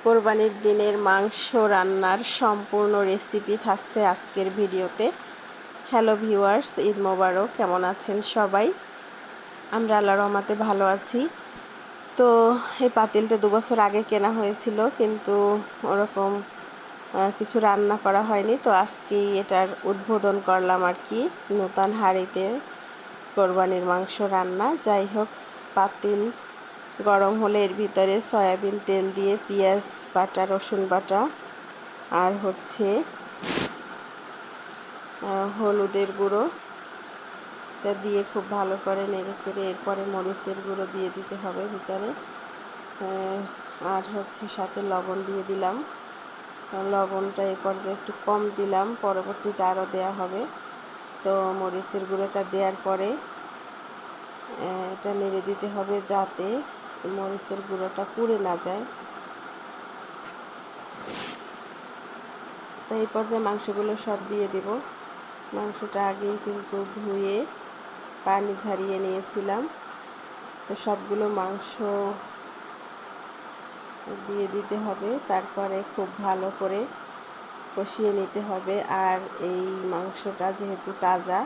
কোরবানির দিনের মাংস রান্নার সম্পূর্ণ রেসিপি থাকছে আজকের ভিডিওতে। হ্যালো ভিউয়ার্স, ঈদ মোবারক। কেমন আছেন সবাই? আমরা আল্লাহর রহমতে ভালো আছি। তো এই পাতিলটা 2 বছর আগে কেনা হয়েছিল, কিন্তু ওরকম কিছু রান্না করা হয়নি। তো আজকেই এটার উদ্বোধন করলাম আর কি, নতুন হাঁড়িতে কোরবানির মাংস রান্না। যাই হোক, পাতিল গরম হলে এর ভিতরে সয়াবিন তেল দিয়ে পেঁয়াজ বাটা, রসুন বাটা আর হচ্ছে হলুদের গুঁড়ো এটা দিয়ে খুব ভালো করে নেড়েচেড়ে এরপরে মরিচের গুঁড়ো দিয়ে দিতে হবে ভিতরে। আর হচ্ছে সাথে লবণ দিয়ে দিলাম। লবণটা এই পর্যায়ে একটু কম দিলাম, পরবর্তীতে আরও দেয়া হবে। তো মরিচের গুঁড়োটা দেওয়ার পরে এটা নেড়ে দিতে হবে যাতে মরিচের গুঁড়োটা পুড়ে না যায়। তো এই পর্যায়ে মাংসগুলো সব দিয়ে দেব। মাংসটা আগেই কিন্তু ধুয়ে পানি ঝরিয়ে নিয়েছিলাম। তো সবগুলো মাংস দিয়ে দিতে হবে, তারপরে খুব ভালো করে কষিয়ে নিতে হবে। আর এই মাংসটা যেহেতু তাজা,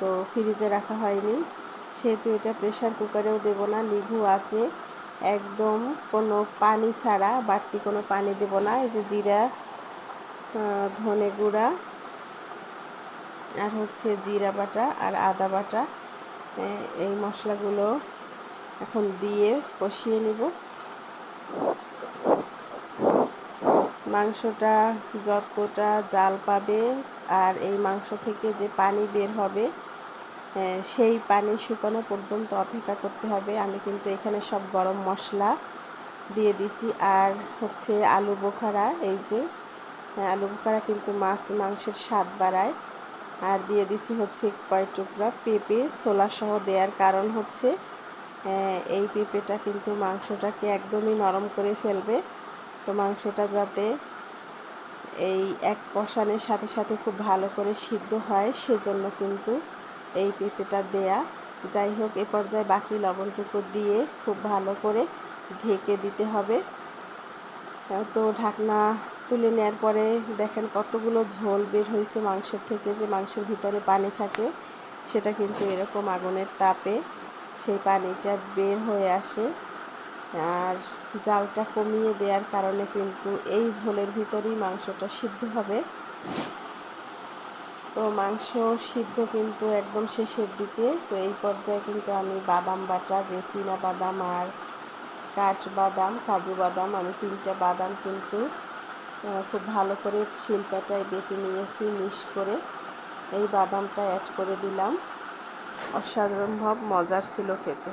তো ফ্রিজে রাখা হয়নি, সেহেতু এটা প্রেশার কুকারেও দেব না, নিভু আছে একদম, কোনো পানি ছাড়া, বাড়তি কোনো পানি দেব না। এই যে জিরা, ধনে গুঁড়া আর হচ্ছে জিরা বাটা আর আদা বাটা, এই মশলাগুলো এখন দিয়ে কষিয়ে নিব। মাংসটা যতটা জাল পাবে আর এই মাংস থেকে যে পানি বের হবে, সেই পানি শুকানো পর্যন্ত অপেক্ষা করতে হবে। আমি কিন্তু এখানে সব গরম মশলা দিয়ে দিছি। আর হচ্ছে আলু বোখারা, এই যে আলু বোখারা কিন্তু মাংসের স্বাদ বাড়ায়। আর দিয়ে দিচ্ছি হচ্ছে কয়েক টুকরা পেঁপে, ছোলাসহ দেওয়ার কারণ হচ্ছে এই পেঁপেটা কিন্তু মাংসটাকে একদমই নরম করে ফেলবে। তো মাংসটা যাতে এই এক কষানোর সাথে সাথে খুব ভালো করে সিদ্ধ হয়, সেজন্য কিন্তু এই পেঁপেটা দেয়া। যাই হোক, এ পর্যায়ে বাকি লবণটুকু দিয়ে খুব ভালো করে ঢেকে দিতে হবে। তো ঢাকনা তুলে নেওয়ার পরে দেখেন কতগুলো ঝোল বের হয়েছে মাংসের থেকে। যে মাংসের ভিতরে পানি থাকে, সেটা কিন্তু এরকম আগুনের তাপে সেই পানিটা বের হয়ে আসে। আর জালটা কমিয়ে দেওয়ার কারণে কিন্তু এই ঝোলের ভিতরেই মাংসটা সিদ্ধ হবে। তো মাংস সিদ্ধ কিন্তু একদম শেষের দিকে। তো এই পর্যায়ে কিন্তু আমি বাদাম বাটা, যে চীনা বাদাম আর কাঠবাদাম, কাজু বাদাম, আমি 3টা বাদাম কিন্তু খুব ভালো করে শিলপাটায় বেটে নিয়েছি মিক্স করে। এই বাদামটা অ্যাড করে দিলাম। অসাম্ভব মজার ছিল খেতে।